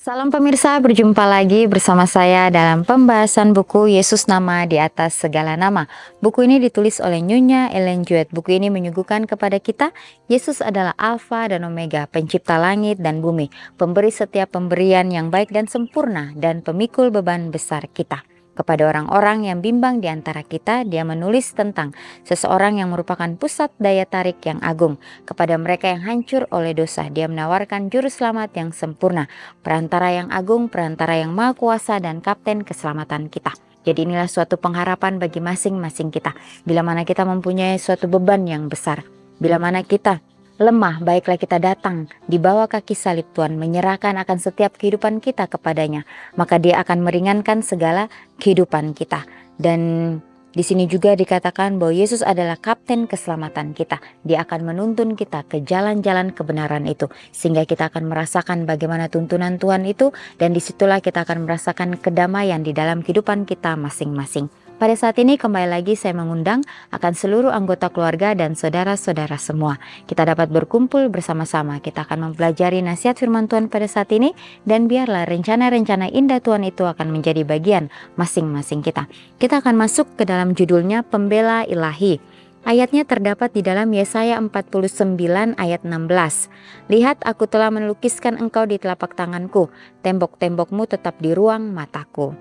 Salam pemirsa, berjumpa lagi bersama saya dalam pembahasan buku Yesus Nama di Atas Segala Nama. Buku ini ditulis oleh Nyonya Ellen White. Buku ini menyuguhkan kepada kita, Yesus adalah Alfa dan Omega, pencipta langit dan bumi, pemberi setiap pemberian yang baik dan sempurna, dan pemikul beban besar kita. Kepada orang-orang yang bimbang di antara kita, dia menulis tentang seseorang yang merupakan pusat daya tarik yang agung. Kepada mereka yang hancur oleh dosa, dia menawarkan juru selamat yang sempurna, perantara yang agung, perantara yang maha kuasa, dan kapten keselamatan kita. Jadi inilah suatu pengharapan bagi masing-masing kita. Bila mana kita mempunyai suatu beban yang besar, bila mana kita lemah, baiklah kita datang di bawah kaki salib Tuhan, menyerahkan akan setiap kehidupan kita kepadanya, maka dia akan meringankan segala kehidupan kita. Dan di sini juga dikatakan bahwa Yesus adalah kapten keselamatan kita. Dia akan menuntun kita ke jalan-jalan kebenaran itu, sehingga kita akan merasakan bagaimana tuntunan Tuhan itu, dan disitulah kita akan merasakan kedamaian di dalam kehidupan kita masing-masing. Pada saat ini kembali lagi saya mengundang akan seluruh anggota keluarga dan saudara-saudara semua. Kita dapat berkumpul bersama-sama. Kita akan mempelajari nasihat firman Tuhan pada saat ini, dan biarlah rencana-rencana indah Tuhan itu akan menjadi bagian masing-masing kita. Kita akan masuk ke dalam judulnya Pembela Ilahi. Ayatnya terdapat di dalam Yesaya 49 ayat 16. Lihat, aku telah melukiskan engkau di telapak tanganku, tembok-tembokmu tetap di ruang mataku.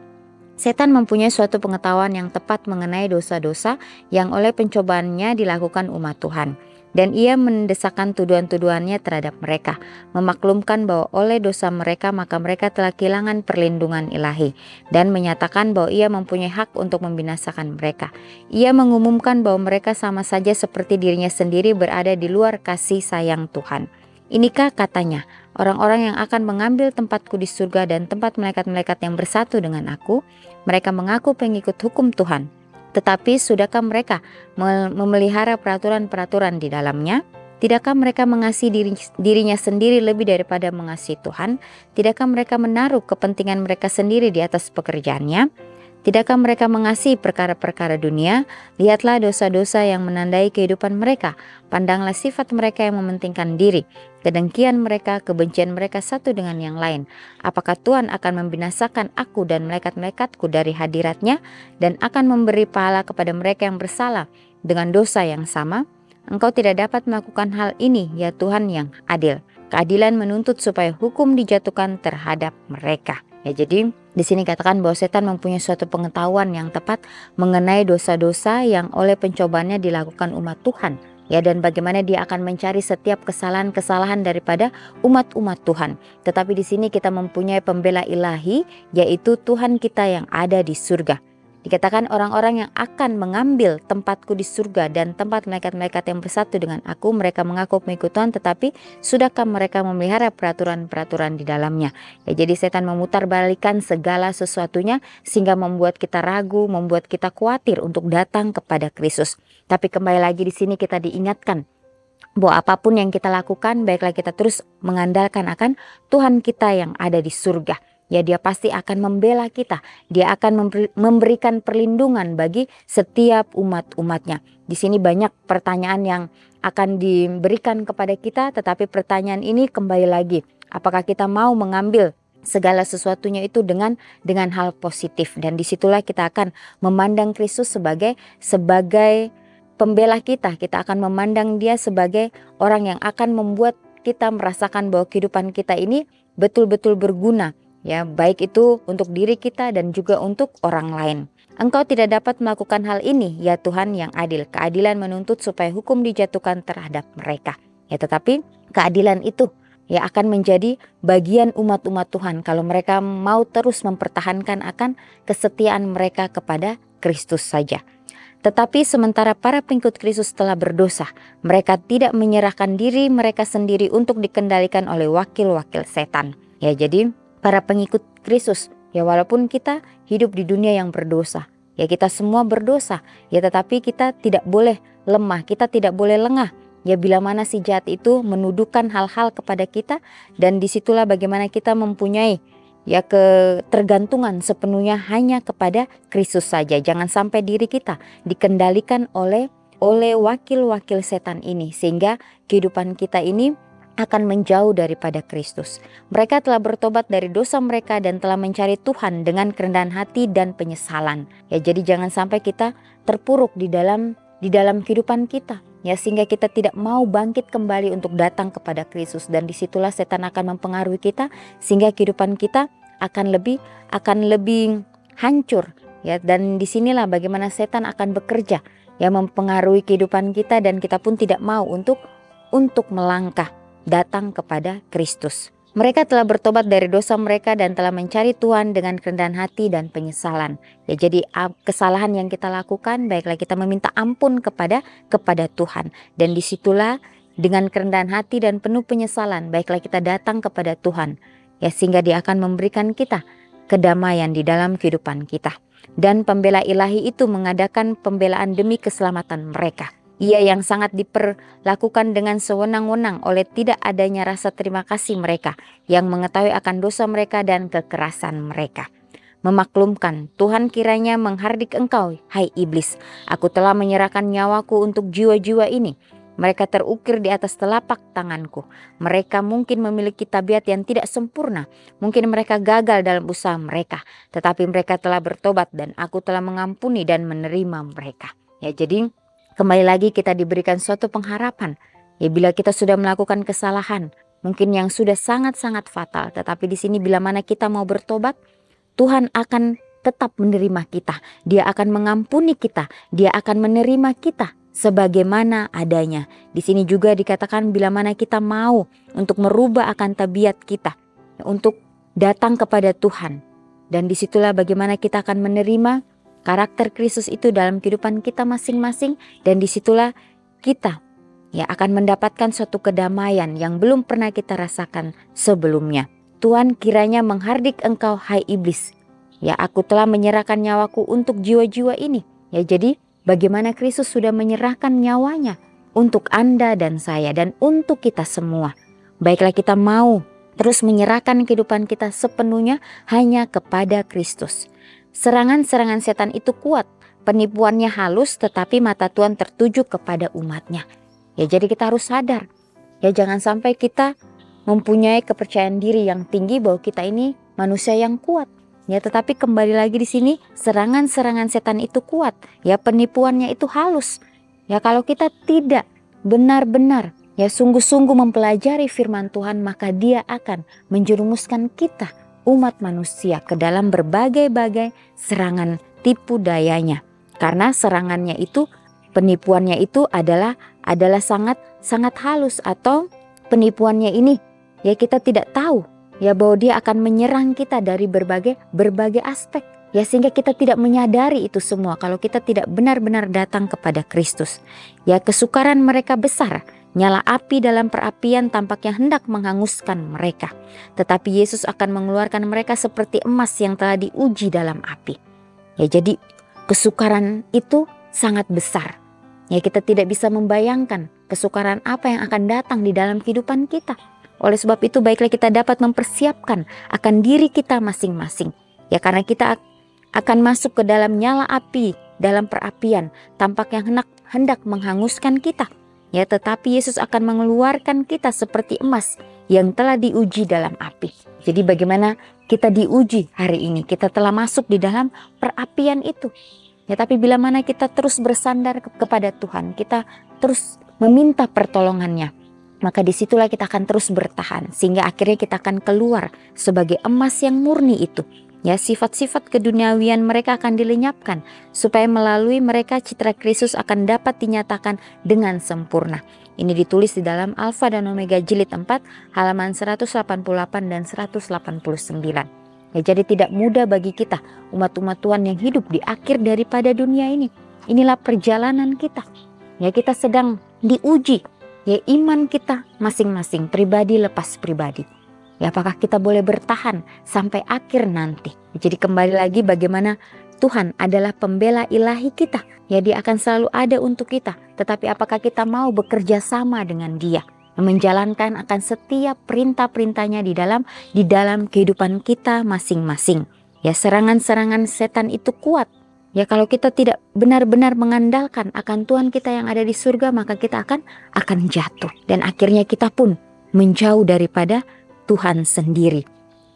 Setan mempunyai suatu pengetahuan yang tepat mengenai dosa-dosa yang oleh pencobaannya dilakukan umat Tuhan. Dan ia mendesakkan tuduhan-tuduhannya terhadap mereka, memaklumkan bahwa oleh dosa mereka maka mereka telah kehilangan perlindungan ilahi, dan menyatakan bahwa ia mempunyai hak untuk membinasakan mereka. Ia mengumumkan bahwa mereka sama saja seperti dirinya sendiri berada di luar kasih sayang Tuhan. Inikah katanya, orang-orang yang akan mengambil tempatku di surga dan tempat malaikat-malaikat yang bersatu dengan aku? Mereka mengaku pengikut hukum Tuhan, tetapi sudahkah mereka memelihara peraturan-peraturan di dalamnya? Tidakkah mereka mengasihi dirinya sendiri lebih daripada mengasihi Tuhan? Tidakkah mereka menaruh kepentingan mereka sendiri di atas pekerjaannya? Tidakkah mereka mengasihi perkara-perkara dunia? Lihatlah dosa-dosa yang menandai kehidupan mereka. Pandanglah sifat mereka yang mementingkan diri, kedengkian mereka, kebencian mereka satu dengan yang lain. Apakah Tuhan akan membinasakan aku dan malaikat-malaikatku dari hadiratnya, dan akan memberi pahala kepada mereka yang bersalah dengan dosa yang sama? Engkau tidak dapat melakukan hal ini, ya Tuhan yang adil. Keadilan menuntut supaya hukum dijatuhkan terhadap mereka. Ya, jadi di sini katakan bahwa setan mempunyai suatu pengetahuan yang tepat mengenai dosa-dosa yang oleh pencobaannya dilakukan umat Tuhan. Ya, dan bagaimana dia akan mencari setiap kesalahan-kesalahan daripada umat-umat Tuhan. Tetapi di sini kita mempunyai pembela ilahi, yaitu Tuhan kita yang ada di surga. Dikatakan orang-orang yang akan mengambil tempatku di surga dan tempat malaikat-malaikat yang bersatu dengan aku, mereka mengaku pengikut Tuhan, tetapi sudahkah mereka memelihara peraturan-peraturan di dalamnya? Ya, jadi setan memutarbalikan segala sesuatunya sehingga membuat kita ragu, membuat kita khawatir untuk datang kepada Kristus. Tapi kembali lagi di sini kita diingatkan bahwa apapun yang kita lakukan, baiklah kita terus mengandalkan akan Tuhan kita yang ada di surga. Ya, dia pasti akan membela kita. Dia akan memberikan perlindungan bagi setiap umat-umatnya. Di sini banyak pertanyaan yang akan diberikan kepada kita, tetapi pertanyaan ini kembali lagi, apakah kita mau mengambil segala sesuatunya itu dengan hal positif, dan disitulah kita akan memandang Kristus sebagai pembela kita. Kita akan memandang dia sebagai orang yang akan membuat kita merasakan bahwa kehidupan kita ini betul-betul berguna. Ya, baik itu untuk diri kita dan juga untuk orang lain. Engkau tidak dapat melakukan hal ini, ya Tuhan yang adil. Keadilan menuntut supaya hukum dijatuhkan terhadap mereka. Ya, tetapi keadilan itu ya akan menjadi bagian umat-umat Tuhan kalau mereka mau terus mempertahankan akan kesetiaan mereka kepada Kristus saja. Tetapi sementara para pengikut Kristus telah berdosa, mereka tidak menyerahkan diri mereka sendiri untuk dikendalikan oleh wakil-wakil setan. Ya, jadi para pengikut Kristus, ya walaupun kita hidup di dunia yang berdosa, ya kita semua berdosa, ya tetapi kita tidak boleh lemah, kita tidak boleh lengah. Ya, bila mana si jahat itu menuduhkan hal-hal kepada kita, dan disitulah bagaimana kita mempunyai ya ketergantungan sepenuhnya hanya kepada Kristus saja. Jangan sampai diri kita dikendalikan oleh wakil-wakil setan ini, sehingga kehidupan kita ini akan menjauh daripada Kristus. Mereka telah bertobat dari dosa mereka dan telah mencari Tuhan dengan kerendahan hati dan penyesalan. Ya, jadi jangan sampai kita terpuruk di dalam kehidupan kita, ya, sehingga kita tidak mau bangkit kembali untuk datang kepada Kristus, dan disitulah setan akan mempengaruhi kita sehingga kehidupan kita akan lebih hancur, ya. Dan disinilah bagaimana setan akan bekerja, ya, mempengaruhi kehidupan kita, dan kita pun tidak mau untuk melangkah datang kepada Kristus. Mereka telah bertobat dari dosa mereka dan telah mencari Tuhan dengan kerendahan hati dan penyesalan. Ya, jadi kesalahan yang kita lakukan, baiklah kita meminta ampun kepada Tuhan, dan disitulah dengan kerendahan hati dan penuh penyesalan, baiklah kita datang kepada Tuhan, ya, sehingga Dia akan memberikan kita kedamaian di dalam kehidupan kita. Dan pembela ilahi itu mengadakan pembelaan demi keselamatan mereka. Ia yang sangat diperlakukan dengan sewenang-wenang oleh tidak adanya rasa terima kasih mereka yang mengetahui akan dosa mereka dan kekerasan mereka. Memaklumkan, Tuhan kiranya menghardik engkau, hai iblis. Aku telah menyerahkan nyawaku untuk jiwa-jiwa ini. Mereka terukir di atas telapak tanganku. Mereka mungkin memiliki tabiat yang tidak sempurna. Mungkin mereka gagal dalam usaha mereka. Tetapi mereka telah bertobat dan aku telah mengampuni dan menerima mereka. Ya, jadi kembali lagi kita diberikan suatu pengharapan. Ya, bila kita sudah melakukan kesalahan, mungkin yang sudah sangat-sangat fatal, tetapi di sini bila mana kita mau bertobat, Tuhan akan tetap menerima kita. Dia akan mengampuni kita. Dia akan menerima kita sebagaimana adanya. Di sini juga dikatakan bila mana kita mau untuk merubah akan tabiat kita, untuk datang kepada Tuhan. Dan disitulah bagaimana kita akan menerima karakter Kristus itu dalam kehidupan kita masing-masing, dan disitulah kita, ya, akan mendapatkan suatu kedamaian yang belum pernah kita rasakan sebelumnya. Tuhan kiranya menghardik engkau, hai iblis. Ya, aku telah menyerahkan nyawaku untuk jiwa-jiwa ini. Ya, jadi bagaimana Kristus sudah menyerahkan nyawanya untuk Anda dan saya dan untuk kita semua. Baiklah kita mau terus menyerahkan kehidupan kita sepenuhnya hanya kepada Kristus. Serangan-serangan setan itu kuat, penipuannya halus, tetapi mata Tuhan tertuju kepada umatnya. Ya, jadi kita harus sadar, ya, jangan sampai kita mempunyai kepercayaan diri yang tinggi bahwa kita ini manusia yang kuat. Ya, tetapi kembali lagi di sini serangan-serangan setan itu kuat, ya, penipuannya itu halus. Ya, kalau kita tidak benar-benar, ya, sungguh-sungguh mempelajari firman Tuhan, maka Dia akan menjerumuskan kita, umat manusia, ke dalam berbagai-bagai serangan tipu dayanya. Karena serangannya itu, penipuannya itu adalah sangat halus, atau penipuannya ini, ya, kita tidak tahu, ya, bahwa dia akan menyerang kita dari berbagai aspek, ya, sehingga kita tidak menyadari itu semua kalau kita tidak benar-benar datang kepada Kristus. Ya, kesukaran mereka besar. Nyala api dalam perapian tampaknya hendak menghanguskan mereka. Tetapi Yesus akan mengeluarkan mereka seperti emas yang telah diuji dalam api. Ya, jadi kesukaran itu sangat besar. Ya, kita tidak bisa membayangkan kesukaran apa yang akan datang di dalam kehidupan kita. Oleh sebab itu baiklah kita dapat mempersiapkan akan diri kita masing-masing. Ya, karena kita akan masuk ke dalam nyala api dalam perapian tampaknya hendak menghanguskan kita. Ya, tetapi Yesus akan mengeluarkan kita seperti emas yang telah diuji dalam api. Jadi bagaimana kita diuji hari ini? Kita telah masuk di dalam perapian itu. Ya, tapi bila mana kita terus bersandar kepada Tuhan, kita terus meminta pertolongannya, maka disitulah kita akan terus bertahan. Sehingga akhirnya kita akan keluar sebagai emas yang murni itu. Ya, sifat-sifat keduniawian mereka akan dilenyapkan, supaya melalui mereka citra Kristus akan dapat dinyatakan dengan sempurna. Ini ditulis di dalam Alfa dan Omega jilid 4 halaman 188 dan 189. Ya, jadi tidak mudah bagi kita umat-umat Tuhan yang hidup di akhir daripada dunia ini. Inilah perjalanan kita. Ya, kita sedang diuji, ya, iman kita masing-masing, pribadi lepas pribadi. Ya, apakah kita boleh bertahan sampai akhir nanti? Jadi kembali lagi bagaimana Tuhan adalah pembela ilahi kita. Ya, Dia akan selalu ada untuk kita. Tetapi apakah kita mau bekerja sama dengan Dia, menjalankan akan setiap perintah-perintahnya di dalam kehidupan kita masing-masing. Ya, serangan-serangan setan itu kuat. Ya, kalau kita tidak benar-benar mengandalkan akan Tuhan kita yang ada di surga, maka kita akan jatuh. Dan akhirnya kita pun menjauh daripada Tuhan sendiri.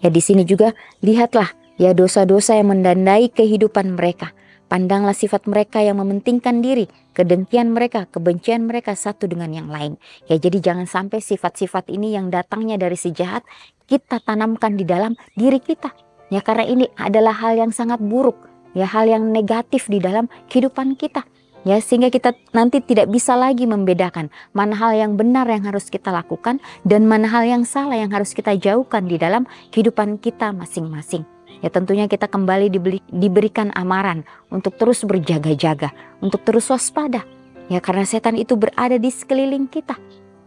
Ya, di sini juga lihatlah ya dosa-dosa yang mendandai kehidupan mereka. Pandanglah sifat mereka yang mementingkan diri, kedengkian mereka, kebencian mereka satu dengan yang lain. Ya, jadi jangan sampai sifat-sifat ini yang datangnya dari si jahat kita tanamkan di dalam diri kita. Ya, karena ini adalah hal yang sangat buruk, ya hal yang negatif di dalam kehidupan kita. Ya, sehingga kita nanti tidak bisa lagi membedakan mana hal yang benar yang harus kita lakukan dan mana hal yang salah yang harus kita jauhkan di dalam kehidupan kita masing-masing. Ya, tentunya kita kembali diberikan amaran untuk terus berjaga-jaga, untuk terus waspada. Ya, karena setan itu berada di sekeliling kita.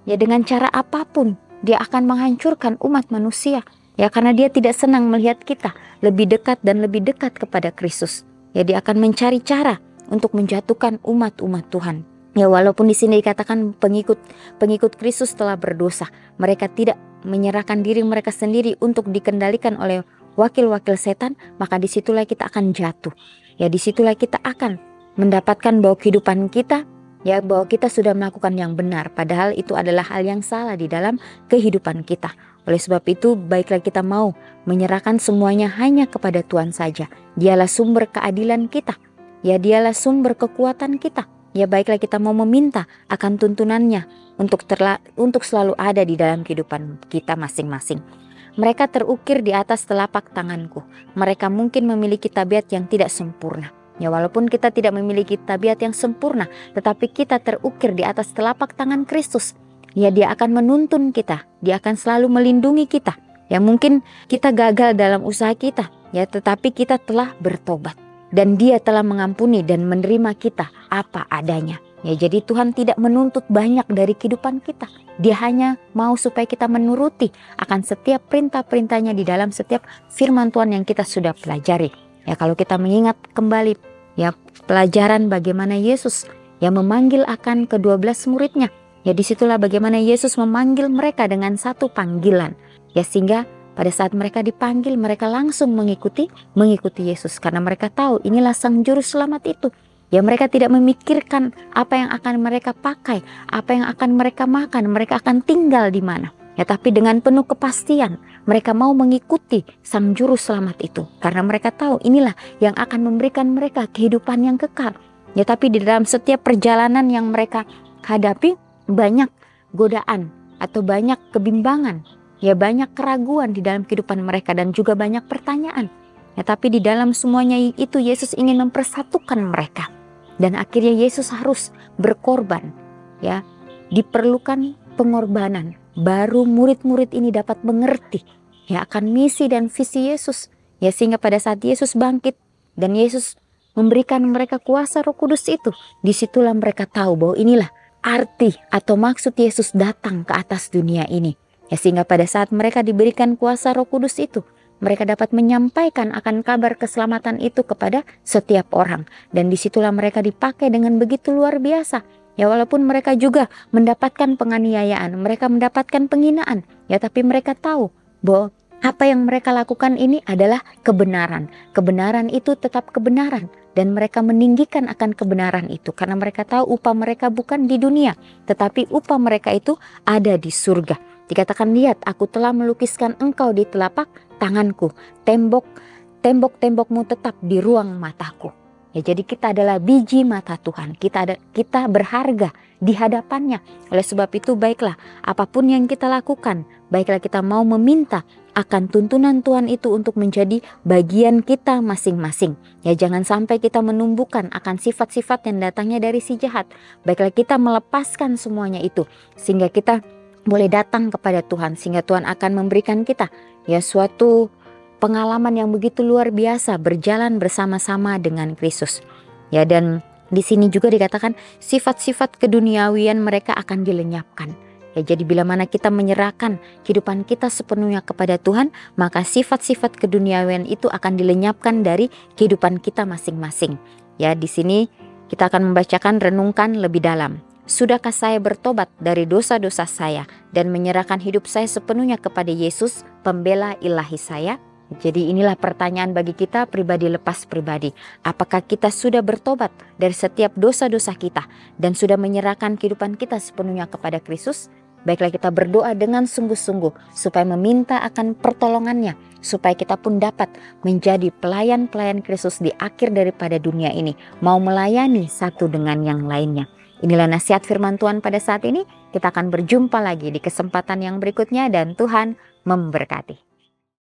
Ya, dengan cara apapun dia akan menghancurkan umat manusia. Ya, karena dia tidak senang melihat kita lebih dekat dan lebih dekat kepada Kristus. Ya, dia akan mencari cara untuk menjatuhkan umat-umat Tuhan. Ya, walaupun di sini dikatakan pengikut Kristus telah berdosa, mereka tidak menyerahkan diri mereka sendiri untuk dikendalikan oleh wakil-wakil setan, maka disitulah kita akan jatuh. Ya, disitulah kita akan mendapatkan bahwa kehidupan kita, ya bahwa kita sudah melakukan yang benar, padahal itu adalah hal yang salah di dalam kehidupan kita. Oleh sebab itu, baiklah kita mau menyerahkan semuanya hanya kepada Tuhan saja. Dialah sumber keadilan kita. Ya, dialah sumber kekuatan kita. Ya, baiklah kita mau meminta akan tuntunannya untuk selalu ada di dalam kehidupan kita masing-masing. Mereka terukir di atas telapak tanganku. Mereka mungkin memiliki tabiat yang tidak sempurna. Ya, walaupun kita tidak memiliki tabiat yang sempurna, tetapi kita terukir di atas telapak tangan Kristus. Ya, dia akan menuntun kita. Dia akan selalu melindungi kita. Ya, mungkin kita gagal dalam usaha kita, ya, tetapi kita telah bertobat. Dan dia telah mengampuni dan menerima kita apa adanya. Ya, jadi Tuhan tidak menuntut banyak dari kehidupan kita. Dia hanya mau supaya kita menuruti akan setiap perintah-perintahnya di dalam setiap firman Tuhan yang kita sudah pelajari. Ya, kalau kita mengingat kembali ya pelajaran bagaimana Yesus yang memanggil akan ke-12 muridnya. Ya, disitulah bagaimana Yesus memanggil mereka dengan satu panggilan. Ya, sehingga pada saat mereka dipanggil, mereka langsung mengikuti Yesus. Karena mereka tahu inilah Sang Juru Selamat itu. Ya, mereka tidak memikirkan apa yang akan mereka pakai, apa yang akan mereka makan, mereka akan tinggal di mana. Ya, tapi dengan penuh kepastian mereka mau mengikuti Sang Juru Selamat itu. Karena mereka tahu inilah yang akan memberikan mereka kehidupan yang kekal. Ya, tapi di dalam setiap perjalanan yang mereka hadapi banyak godaan atau banyak kebimbangan. Ya, banyak keraguan di dalam kehidupan mereka dan juga banyak pertanyaan. Ya, tapi di dalam semuanya itu Yesus ingin mempersatukan mereka. Dan akhirnya Yesus harus berkorban. Ya, diperlukan pengorbanan. Baru murid-murid ini dapat mengerti ya akan misi dan visi Yesus. Ya, sehingga pada saat Yesus bangkit dan Yesus memberikan mereka kuasa Roh Kudus itu, disitulah mereka tahu bahwa inilah arti atau maksud Yesus datang ke atas dunia ini. Ya, sehingga pada saat mereka diberikan kuasa Roh Kudus itu, mereka dapat menyampaikan akan kabar keselamatan itu kepada setiap orang. Dan disitulah mereka dipakai dengan begitu luar biasa. Ya, walaupun mereka juga mendapatkan penganiayaan, mereka mendapatkan penghinaan. Ya, tapi mereka tahu bahwa apa yang mereka lakukan ini adalah kebenaran. Kebenaran itu tetap kebenaran. Dan mereka meninggikan akan kebenaran itu. Karena mereka tahu upah mereka bukan di dunia, tetapi upah mereka itu ada di surga. Dikatakan, lihat aku telah melukiskan engkau di telapak tanganku. Tembok-tembokmu tetap di ruang mataku. Ya, jadi kita adalah biji mata Tuhan. Kita berharga di hadapannya. Oleh sebab itu baiklah apapun yang kita lakukan, baiklah kita mau meminta akan tuntunan Tuhan itu untuk menjadi bagian kita masing-masing. Ya, jangan sampai kita menumbuhkan akan sifat-sifat yang datangnya dari si jahat. Baiklah kita melepaskan semuanya itu sehingga kita boleh datang kepada Tuhan, sehingga Tuhan akan memberikan kita ya suatu pengalaman yang begitu luar biasa berjalan bersama-sama dengan Kristus. Ya, dan di sini juga dikatakan sifat-sifat keduniawian mereka akan dilenyapkan. Ya, jadi bila mana kita menyerahkan kehidupan kita sepenuhnya kepada Tuhan, maka sifat-sifat keduniawian itu akan dilenyapkan dari kehidupan kita masing-masing. Ya, di sini kita akan membacakan renungkan lebih dalam. Sudahkah saya bertobat dari dosa-dosa saya dan menyerahkan hidup saya sepenuhnya kepada Yesus, pembela ilahi saya? Jadi inilah pertanyaan bagi kita pribadi lepas pribadi. Apakah kita sudah bertobat dari setiap dosa-dosa kita dan sudah menyerahkan kehidupan kita sepenuhnya kepada Kristus? Baiklah kita berdoa dengan sungguh-sungguh supaya meminta akan pertolongannya, supaya kita pun dapat menjadi pelayan-pelayan Kristus di akhir daripada dunia ini, mau melayani satu dengan yang lainnya. Inilah nasihat firman Tuhan pada saat ini. Kita akan berjumpa lagi di kesempatan yang berikutnya dan Tuhan memberkati.